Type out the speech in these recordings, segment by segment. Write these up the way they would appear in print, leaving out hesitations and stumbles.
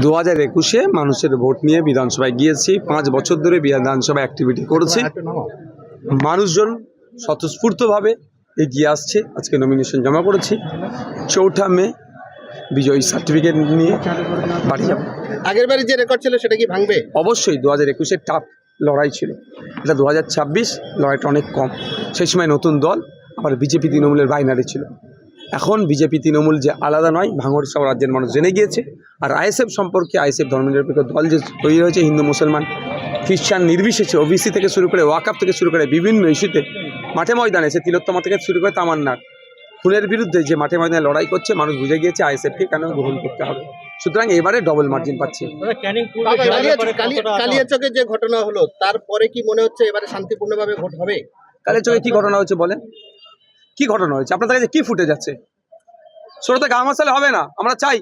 2021-এ মানুষের ভোট নিয়ে বিধানসভায় গিয়েছি। 5 বছর ধরে বিধানসভায় অ্যাক্টিভিটি করেছি। মানুষজন স্বতঃস্ফূর্তভাবে এগিয়ে আসছে। আজকে নমিনেশন জমা করেছি। 4 মে বিজয়ী সার্টিফিকেট নিয়ে বাড়ি যাব। আগের বারে যে রেকর্ড ছিল সেটা কি ভাঙবে? অবশ্যই 2021-এর টাফ লড়াই ছিল। এটা 2026 লড়াইটা অনেক কম। সেই সময় নতুন দল আবার বিজেপি তৃণমূলের বাইনারি ছিল। এখন বিজেপি তৃণমূল যে আলাদা নয়, ভাঙড় সব রাজ্যের মানুষ জেনে গিয়েছে। আর আইএসএফ সম্পর্কে, আইএসএফ ধর্মনিরপেক্ষ দল যে তৈরি হয়েছে, হিন্দু মুসলমান খ্রিস্টান নির্বিশেষে, ওবিসি থেকে শুরু করে ওয়াকআপ থেকে শুরু করে বিভিন্ন ইস্যুতে মাঠে ময়দানে, সে তিলোত্তমা থেকে শুরু করে তামান্নার খুনের বিরুদ্ধে যে মাঠে ময়দানে লড়াই করছে, মানুষ বুঝে গিয়েছে আইএসএফকে কেন গ্রহণ করতে হবে। সুতরাং এবারে ডবল মার্জিন পাচ্ছি। কালিয়াচকে যে ঘটনা হলো তারপরে কি মনে হচ্ছে এবারে শান্তিপূর্ণভাবে ভোট হবে? কালিয়াচকে কি ঘটনা হয়েছে বলেন? কি ঘটনা হয়েছে? আপনাদের কাছে কি ফুটে যাচ্ছে? ছোটতে গা মাসালে হবে না। আমরা চাই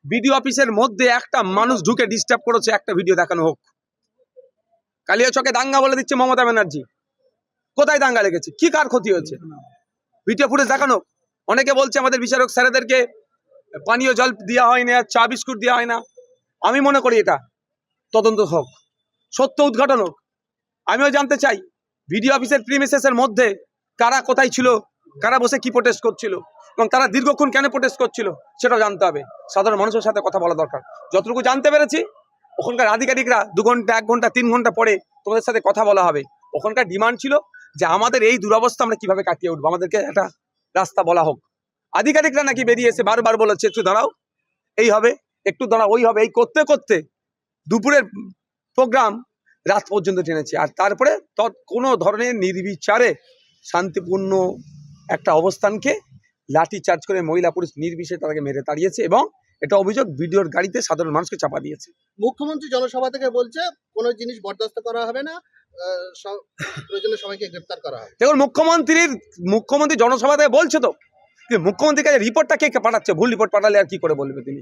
বিডিও অফিসের মধ্যে একটা মানুষ ঢুকে ডিস্টার্ব করেছে, একটা ভিডিও দেখানো হোক। কালিয়াচকে দাঙ্গা বলে দিচ্ছে মমতা ব্যানার্জি। কোথায় দাঙ্গা লেগেছে? কি কার ক্ষতি হয়েছে? ভিডিও ফুটেজ দেখানো। অনেকে বলছে আমাদের বিচারক স্যারেদেরকে পানীয় জল দেওয়া হয় না, চা বিস্কুট দেওয়া হয় না। আমি মনে করি এটা তদন্ত হোক, সত্য উদ্ঘাটন হোক। আমিও জানতে চাই ভিডিও অফিসের প্রিমিসেসের মধ্যে কারা কোথায় ছিল, কারা বসে কি প্রোটেস্ট করছিল এবং তারা দীর্ঘক্ষণ কেন প্রোটেস্ট করছিল সেটাও জানতে হবে। সাধারণ মানুষের সাথে কথা বলা দরকার। যতটুকু জানতে পেরেছি, ওখানকার আধিকারিকরা 2 ঘন্টা, 1 ঘন্টা, 3 ঘন্টা পরে তোমাদের সাথে কথা বলা হবে। ওখানকার ডিমান্ড ছিল যে আমাদের এই দুরবস্থা আমরা কিভাবে কাটিয়ে উঠবো, আমাদেরকে একটা রাস্তা বলা হোক। আধিকারিকরা নাকি বেরিয়ে এসে বারবার বলেছে একটু দাঁড়াও, এই হবে, একটু দাঁড়াও, ওই হবে। এই করতে করতে দুপুরের প্রোগ্রাম রাত পর্যন্ত টেনেছে। আর তারপরে কোনো ধরনের নির্বিচারে শান্তিপূর্ণ একটা অবস্থানকে লাঠি চার্জ করে মহিলা পুরুষ নির্বিশেষে তাদেরকে মেরে তাড়িয়েছে এবং এটা অভিযোগ ভিডিওর গাড়িতে সাধারণ মানুষকে চাপা দিয়েছে। মুখ্যমন্ত্রী জনসভা থেকে বলছে কোনো জিনিস বরদাস্ত করা হবে না, প্রয়োজনে সবাইকে গ্রেফতার করা হবে। দেখুন, মুখ্যমন্ত্রী জনসভা থেকে বলছে তো, মুখ্যমন্ত্রীর কাছে রিপোর্টটা কে পাঠাচ্ছে? ভুল রিপোর্ট পাঠালে আর কি করে বলবে তিনি?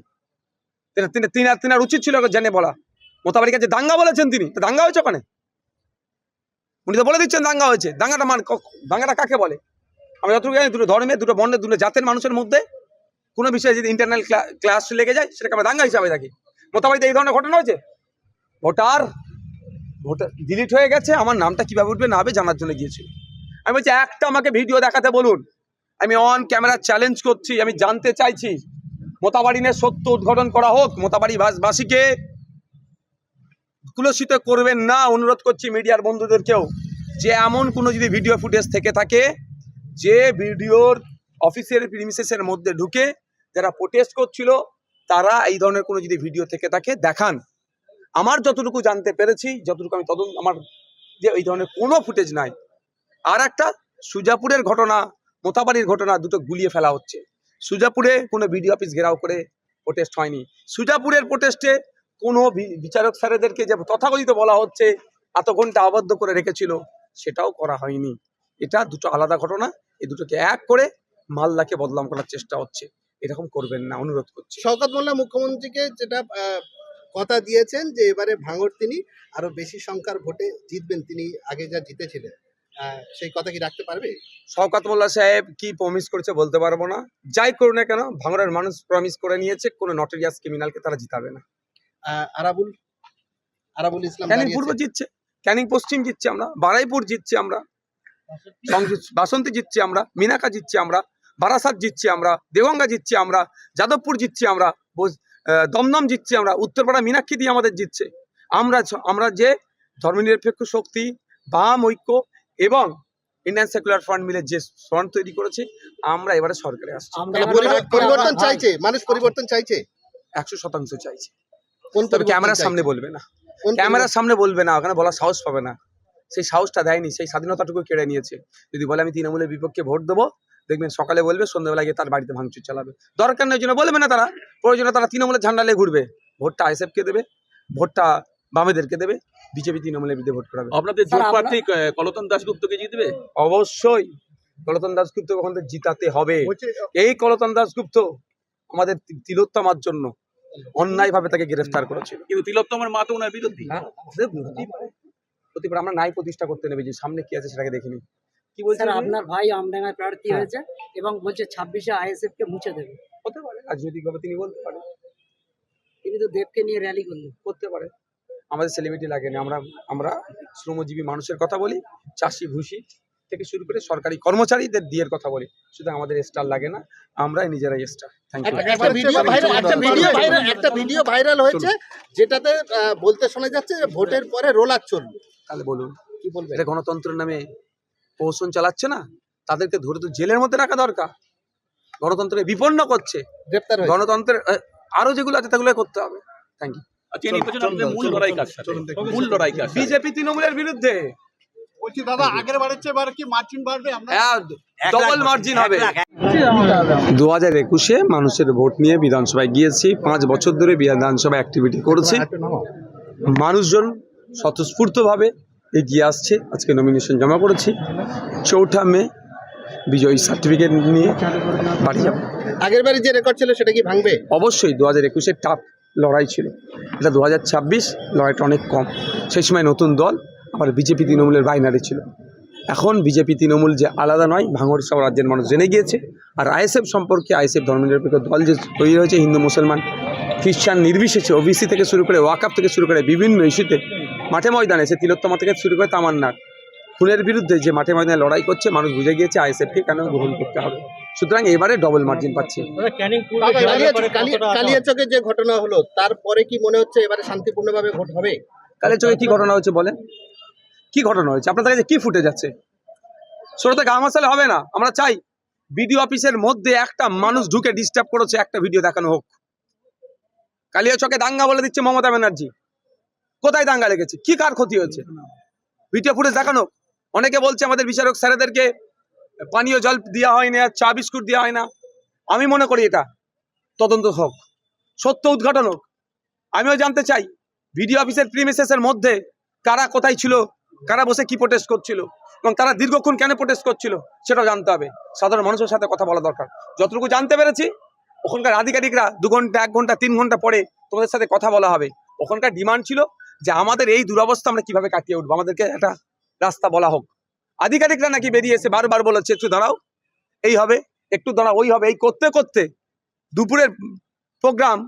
তিনার উচিত ছিল জেনে বলা। মোতাবাড়ির কাছে দাঙ্গা বলেছেন তিনি, দাঙ্গা হয়েছে ওখানে? উনি তো বলে দিচ্ছেন দাঙ্গা হয়েছে। দাঙ্গাটা কাকে বলে? আমরা যতটুকু জানি, দুটো ধর্মে, দুটো বর্ণের, দুটো জাতের মানুষের মধ্যে কোনো বিষয়ে যদি ইন্টারনাল ক্লাস লেগে যায়, সেটাকে আমরা দাঙ্গা হিসাবে দেখি। মোতাবাড়িতে এই ধরনের ঘটনা হয়েছে। ভোটার ডিলিট হয়ে গেছে, আমার নামটা কিভাবে উঠবে না হবে জানার জন্য গিয়েছিল। আমি বলছি একটা আমাকে ভিডিও দেখাতে বলুন, আমি অন ক্যামেরা চ্যালেঞ্জ করছি। আমি জানতে চাইছি মোতাবাড়িনের সত্য উদ্ঘাটন করা হোক। মোতাবাড়ি বাসীকে কুলসিত করবেন না, অনুরোধ করছি মিডিয়ার বন্ধুদেরকেও, যে এমন কোনো যদি ভিডিও ফুটেজ থেকে থাকে যে ভিডিওর অফিসের প্রিমিসেসের মধ্যে ঢুকে যারা প্রোটেস্ট করছিল, তারা এই ধরনের কোনো যদি ভিডিও থেকে থাকে দেখান। আমার যতটুকু জানতে পেরেছি, যতটুকু আমি তদন্ত, আমার যে এই ধরনের কোনো ফুটেজ নাই। আর একটা সুজাপুরের ঘটনা, মোতাবাড়ির ঘটনা, দুটো গুলিয়ে ফেলা হচ্ছে। সুজাপুরে কোনো বিডিও অফিস ঘেরাও করে প্রোটেস্ট হয়নি। সুজাপুরের প্রোটেস্টে কোনো বিচারক স্যারেদেরকে যে তথাকথিত বলা হচ্ছে এত ঘন্টা আবদ্ধ করে রেখেছিল, সেটাও করা হয়নি। এটা দুটো আলাদা ঘটনা। এই দুটোকে এক করে মালদাকে বদনাম করার চেষ্টা হচ্ছে। এরকম করবেন না, অনুরোধ করছি। শওকত মোল্লা মুখ্যমন্ত্রীকে যেটা কথা দিয়েছেন যে এবারে ভাঙড় তিনি আরো বেশি সংখ্যার ভোটে জিতবেন, তিনি আগে যা জিতেছিলেন, সেই কথা কি রাখতে পারবে? শওকত মোল্লা সাহেব কি প্রমিস করেছে বলতে পারবো না। যাই করুন না কেন, ভাঙড়ের মানুষ প্রমিস করে নিয়েছে কোনো নটোরিয়াস ক্রিমিনালকে তারা জিতাবে না। আরাবুল ইসলাম ক্যানিং পূর্ব জিতছে, ক্যানিং পশ্চিম জিতছে আমরা, বারাইপুর জিতছি আমরা, বাসন্তী জিতছি আমরা, মিনাকা জিতছি আমরা, বারাসাত জিতছি আমরা, দেওয়াঙ্গা জিতছি আমরা, যাদবপুর জিতছি আমরা, দমদম জিতছি আমরা, উত্তরপাড়া মীনাক্ষী দিয়ে আমাদের জিতছে। আমরা যে ধর্মনিরপেক্ষ শক্তি, বাম ঐক্য এবং ইন্ডিয়ান সেকুলার ফ্রন্ট মিলে যে ফ্রন্ট তৈরি করেছে, আমরা এবারে সরকারে আসছি। পরিবর্তন চাইছে মানুষ, পরিবর্তন চাইছে 100% চাইছে। তবে ক্যামেরার সামনে বলবে না, ক্যামেরার সামনে বলবে না, ওখানে বলার সাহস পাবে না। সেই সাহসটা দেয়নি, সেই স্বাধীনতাটুকু কেড়ে নিয়েছে। যদি বলে আমি তৃণমূলের বিপক্ষে ভোট দেবো, দেখবেন সকালে বলবে, সন্ধ্যাবেলা গিয়ে তার বাড়িতে ভাঙচুর চালাবে। দরকার নেই, জন্য বলবে না তারা। প্রয়োজনে তারা তৃণমূলের ঝান্ডা নিয়ে ঘুরবে। ভোটটা আইএসএফকে দেবে, ভোটটা বামেদেরকে দেবে, বিজেপি তৃণমূলের বিরুদ্ধে ভোট করাবে। আপনাদের জোট প্রার্থী কলতন দাশগুপ্তকে জিতবে? অবশ্যই কলতন দাশগুপ্ত ওখান থেকে জিতাতে হবে। এই কলতন দাশগুপ্ত আমাদের তিলোত্তমার জন্য অন্যায়ভাবে তাকে গ্রেফতার করেছিল। কিন্তু তিলোত্তমার মা তো ওনার বিরোধী। প্রতিবার আমরা নাই প্রতিষ্ঠা করতে নেবে, যে সামনে কি আছে সেটাকে দেখিনি। কি বলছেন? আপনার ভাই আমডাঙ্গায় প্রার্থী হয়েছে এবং বলছে 26-এ আইএসএফ কে মুছে দেবে। হতে পারে, রাজনৈতিকভাবে তিনি বলতে পারেন। তিনি তো দেবকে নিয়ে র্যালি করলেন। করতে পারে, আমাদের সেলিব্রিটি লাগে না। আমরা আমরা শ্রমজীবী মানুষের কথা বলি, চাষি ভুষি থেকে শুরু করে সরকারি কর্মচারীদের দিয়ের কথা বলি। শুধু আমাদের স্টার লাগে না, আমরাই নিজেরাই স্টার। Thank you. একটা ভিডিও ভাইরাল হয়েছে যেটাতে বলতে শোনা যাচ্ছে যে ভোটের পরে রোলার চলবে। তাহলে বলুন, কি বলবেন? এটা গণতন্ত্রের নামে প্রহসন চালাচ্ছে না? তাদেরকে ধরে তো জেলের মধ্যে রাখা দরকার। গণতন্ত্রকে বিপন্ন করছে, গ্রেপ্তার হয়েছে। গণতন্ত্রের আরো যেগুলো আছে সেগুলো করতে হবে। Thank you. আচ্ছা, এই নির্বাচনে আপনাদের মূল লড়াই কার সাথে? মূল লড়াই কার সাথে? বিজেপি তৃণমূলের বিরুদ্ধে বলছি দাদা, আগের বারের চেয়ে এবার কি মার্জিন বাড়বে? আমরা ডবল মার্জিন হবে। 2021-এ মানুষের ভোট নিয়ে বিধানসভায় গিয়েছি, 5 বছর ধরে বিধানসভায় অ্যাক্টিভিটি করেছি। মানুষজন স্বতঃস্ফূর্তভাবে এগিয়ে আসছে। আজকে নমিনেশন জমা করেছি, 4 মে বিজয়ী সার্টিফিকেট নিয়ে বাড়ি যাব। আগের বারে যে রেকর্ড ছিল সেটা কি ভাঙবে? অবশ্যই 2021-এ টাফ লড়াই ছিল, এটা 2026 লড়াইটা অনেক কম। সেই সময় নতুন দল, আবার বিজেপি তৃণমূলের বাইনারি ছিল। এখন বিজেপি তৃণমূল যে আলাদা নয়, ভাঙড় সব রাজ্যের মানুষ জেনে গিয়েছে। আর আইএসএফ সম্পর্কে, আইএসএফ ধর্মনিরপেক্ষ দল যে তৈরি হয়েছে, হিন্দু মুসলমান খ্রিস্টান নির্বিশেষে, ওবিসি থেকে শুরু করে ওয়াকআপ থেকে শুরু করে বিভিন্ন ইস্যুতে মাঠে ময়দানে এসে, তিলোত্তমা থেকে শুরু করে তামান্নার খুনের বিরুদ্ধে যে মাঠে ময়দানে লড়াই করছে, মানুষ বুঝে গিয়েছে আইএসএফকে কেন গ্রহণ করতে হবে। সুতরাং এবারে ডবল মার্জিন পাচ্ছি। কালিয়াচকে যে ঘটনা হলো তারপরে কি মনে হচ্ছে এবারে শান্তিপূর্ণভাবে ভোট হবে? কালিয়াচকে কি ঘটনা হয়েছে বলেন? কি ঘটনা হয়েছে? আপনাদের কাছে কি ফুটে যাচ্ছে? ছোটতে গা মাসালে হবে না। আমরা চাই বিডিও অফিসের মধ্যে একটা মানুষ ঢুকে ডিস্টার্ব করেছে, একটা ভিডিও দেখানো হোক। কালিয়াচকে দাঙ্গা বলে দিচ্ছে মমতা ব্যানার্জি। কোথায় দাঙ্গা লেগেছে? কি কার ক্ষতি হয়েছে? ভিডিও ফুটেজ দেখানো। অনেকে বলছে আমাদের বিচারক স্যারেদেরকে পানীয় জল দেওয়া হয় না, চা বিস্কুট দেওয়া হয় না। আমি মনে করি এটা তদন্ত হোক, সত্য উদ্ঘাটন হোক। আমিও জানতে চাই ভিডিও অফিসের প্রিমিসেসের মধ্যে কারা কোথায় ছিল, কারা বসে কি প্রোটেস্ট করছিল, এবং তারা দীর্ঘক্ষণ কেন প্রোটেস্ট করছিল সেটাও জানতে হবে। সাধারণ মানুষের সাথে কথা বলা দরকার। যতটুকু জানতে পেরেছি, ওখানকার আধিকারিকরা 2 ঘন্টা, 1 ঘন্টা, 3 ঘন্টা পরে তোমাদের সাথে কথা বলা হবে। ওখানকার ডিমান্ড ছিল যে আমাদের এই দুরবস্থা আমরা কিভাবে কাটিয়ে উঠবো, আমাদেরকে একটা রাস্তা বলা হোক। আধিকারিকরা নাকি বেরিয়ে এসে বারবার বলেছে একটু দাঁড়াও, এই হবে, একটু দাঁড়াও, ওই হবে। এই করতে করতে দুপুরের প্রোগ্রাম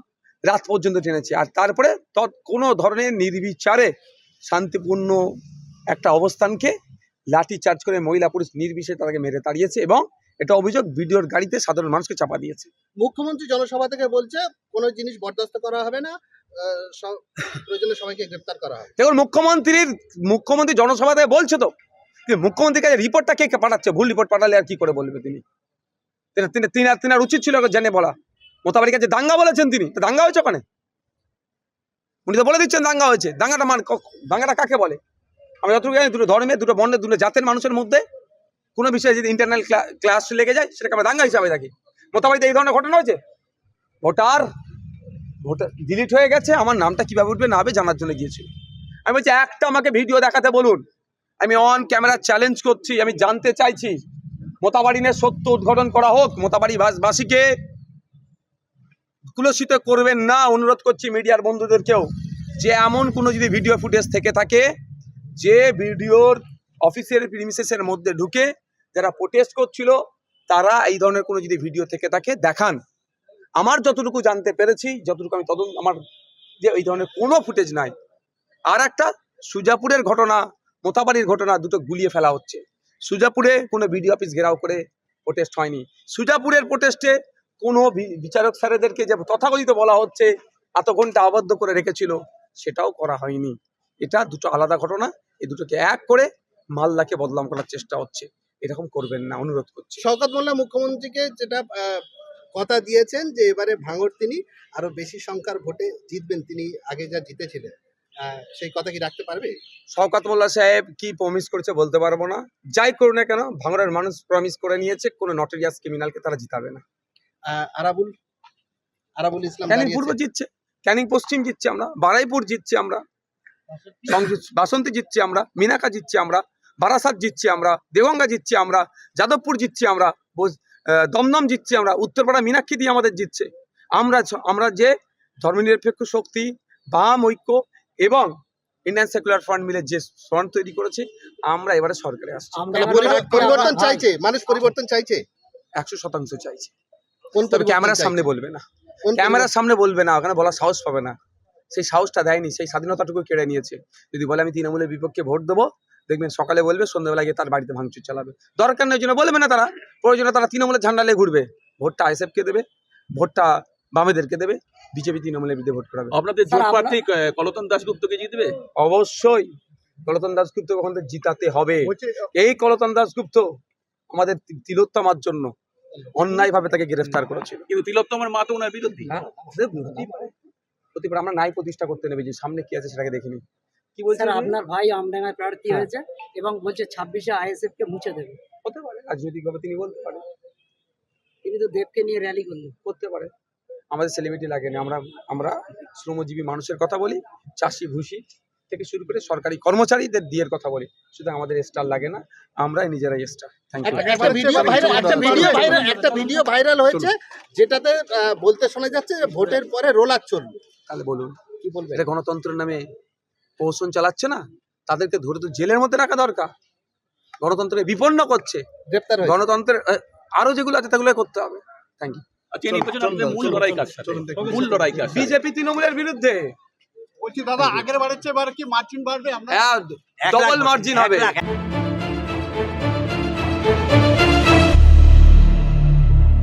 রাত পর্যন্ত টেনেছে। আর তারপরে কোনো ধরনের নির্বিচারে শান্তিপূর্ণ একটা অবস্থানকে লাঠি চার্জ করে মহিলা পুরুষ নির্বিশেষে তাদেরকে মেরে তাড়িয়েছে, এবং এটা অভিযোগ ভিডিওর গাড়িতে সাধারণ মানুষকে চাপা দিয়েছে। মুখ্যমন্ত্রী জনসভা থেকে বলছে কোনো জিনিস বরদাস্ত করা হবে না, প্রয়োজনে সবাইকে গ্রেপ্তার করা হবে। দেখুন, মুখ্যমন্ত্রী জনসভাতে বলছে তো, কিন্তু মুখ্যমন্ত্রীর কাছে রিপোর্টটা কে পাঠাচ্ছে? ভুল রিপোর্ট পাঠালে আর কি করে বলবে তিনি? তিনার উচিত ছিল জেনে বলা। মোতাবাড়ির কাছে দাঙ্গা বলেছেন তিনি, তো দাঙ্গা হয়েছে ওখানে? উনি তো বলে দিচ্ছেন দাঙ্গা হয়েছে। দাঙ্গাটা কাকে বলে? আমি যতটুকু জানি, দুটো ধর্মের, দুটো বর্ণের, দুটো জাতের মানুষের মধ্যে কোনো বিষয়ে যদি ইন্টারনাল ক্লাস লেগে যায়, সেটাকে আমরা দাঙ্গা হিসাবে দেখি। মোতাবাড়িতে এই ধরনের ঘটনা হয়েছে। ভোটার ডিলিট হয়ে গেছে, আমার নামটা কিভাবে উঠবে না হবে জানার জন্য গিয়েছিল। আমি বলছি একটা আমাকে ভিডিও দেখাতে বলুন, আমি অন ক্যামেরা চ্যালেঞ্জ করছি। আমি জানতে চাইছি মোতাবাড়িনের সত্য উদ্ঘাটন করা হোক। মোতাবাড়ি বাসীকে কুলসিত করবেন না, অনুরোধ করছি মিডিয়ার বন্ধুদেরকেও, যে এমন কোনো যদি ভিডিও ফুটেজ থেকে থাকে যে ভিডিওর অফিসের প্রিমিসেসের মধ্যে ঢুকে যারা প্রোটেস্ট করছিল, তারা এই ধরনের কোনো যদি ভিডিও থেকে থাকে দেখান। আমার যতটুকু জানতে পেরেছি, যতটুকু আমি তদন্ত, আমার যে এই ধরনের কোনো ফুটেজ নাই। আর একটা সুজাপুরের ঘটনা, মোতাবাড়ির ঘটনা, দুটো গুলিয়ে ফেলা হচ্ছে। সুজাপুরে কোনো ভিডিও অফিস ঘেরাও করে প্রোটেস্ট হয়নি। সুজাপুরের প্রোটেস্টে কোনো বিচারক স্যারেদেরকে যে তথাকথিত বলা হচ্ছে এত ঘন্টা আবদ্ধ করে রেখেছিল, সেটাও করা হয়নি। এটা দুটো আলাদা ঘটনা। এই দুটোকে এক করে মালদাকে বদনাম করার চেষ্টা হচ্ছে। এরকম করবেন না, অনুরোধ করছি। শওকত মোল্লা মুখ্যমন্ত্রীকে যেটা কথা দিয়েছেন যে এবারে ভাঙড় তিনি আরো বেশি সংখ্যার ভোটে জিতবেন, তিনি আগে যা জিতেছিলেন, সেই কথা কি রাখতে পারবে? শওকত মোল্লা সাহেব কি প্রমিস করেছে বলতে পারবো না। যাই করুন না কেন, ভাঙড়ের মানুষ প্রমিস করে নিয়েছে কোনো নটোরিয়াস ক্রিমিনালকে তারা জিতাবে না। আরাবুল ইসলাম ক্যানিং পূর্ব জিতছে, ক্যানিং পশ্চিম জিতছে আমরা, বারাইপুর জিতছে আমরা, বাসন্তী জিতছি আমরা, মিনাকা জিতছি আমরা, বারাসাত জিতছি আমরা, দেওয়াঙ্গা জিতছি আমরা, যাদবপুর জিতছি আমরা, দমদম জিতছি আমরা, উত্তরপাড়া মীনাক্ষী দিয়ে আমাদের জিতছে। আমরা যে ধর্মনিরপেক্ষ শক্তি, বাম ঐক্য এবং ইন্ডিয়ান সেকুলার ফ্রন্ট মিলে যে ফ্রন্ট তৈরি করেছে, আমরা এবারে সরকারে আসছি। পরিবর্তন চাইছে মানুষ, পরিবর্তন চাইছে 100% চাইছে। কোন তবে ক্যামেরার সামনে বলবে না। কোন ক্যামেরার সামনে বলবে না, ওখানে বলার সাহস পাবে না, সেই সাহসটা দেয়নি, সেই স্বাধীনতাটুকু কেড়ে নিয়েছে। যদি বলে আমি তৃণমূলের বিপক্ষে ভোট দেবো, দেখবেন সকালে বলবে, সন্ধ্যাবেলা গিয়ে তার বাড়িতে ভাঙচুর চালাবে। দরকার নেই, ওই জন্য বলবে না তারা, প্রয়োজনে তারা তৃণমূলের ঝান্ডা নিয়ে ঘুরবে। ভোটটা আইএসএফকে দেবে, ভোটটা বামেদেরকে দেবে, বিজেপি তৃণমূলের বিরুদ্ধে ভোট করাবে। আপনাদের জোট প্রার্থী কলতন দাশগুপ্তকে জিতবে? অবশ্যই কলতন দাশগুপ্ত ওখান থেকে জিতাতে হবে। এই কলতন দাশগুপ্ত আমাদের তিলোত্তমার জন্য অন্যায়ভাবে তাকে গ্রেফতার করেছিল। কিন্তু তিলোত্তমার মা তো ওনার বিরোধী। হতে পারে, আমরা ন্যায় প্রতিষ্ঠা করতে নেবে, যে সামনে কি আছে সেটাকে দেখিনি। কি বলছেন স্যার আপনি? আপনার ভাই আমডাঙ্গায় প্রার্থী হ্যাঁ। হয়েছে এবং বলছে 26-এ আইএসএফ কে মুছে দেবে। হতে পারে, রাজনৈতিকভাবে তিনি বলতে পারেন, তিনি তো দেবকে নিয়ে র্যালি করলেন। করতে পারে। আমাদের সেলিব্রিটি লাগেনি, আমরা শ্রমজীবী মানুষের কথা বলি, চাষি ভুষি থেকে শুরু করে সরকারি কর্মচারীদের দিয়ের কথা বলি, সুতরাং আমাদের স্টার লাগে না, আমরাই নিজেরাই স্টার। Thank you. একটা ভিডিও ভাইরাল হয়েছে যেটাতে বলতে শোনা যাচ্ছে যে ভোটের পরে রোলার চলবে। তাহলে বলুন, কি বলবেন? এটা গণতন্ত্রের নামে প্রহসন চালাচ্ছে না? তাদেরকে ধরে তো জেলের মধ্যে রাখা দরকার। গণতন্ত্রকে বিপন্ন করছে, গ্রেপ্তার হয়েছে। গণতন্ত্রের আরো যেগুলো আছে সেগুলো করতে হবে। Thank you. আচ্ছা, এই নির্বাচনে আপনাদের মূল লড়াই কার সাথে? মূল লড়াই কার সাথে? বিজেপি তৃণমূলের বিরুদ্ধে বলছি দাদা আগের বারের চেয়ে এবার কি মার্জিন বাড়বে? আমরা ডবল মার্জিন হবে।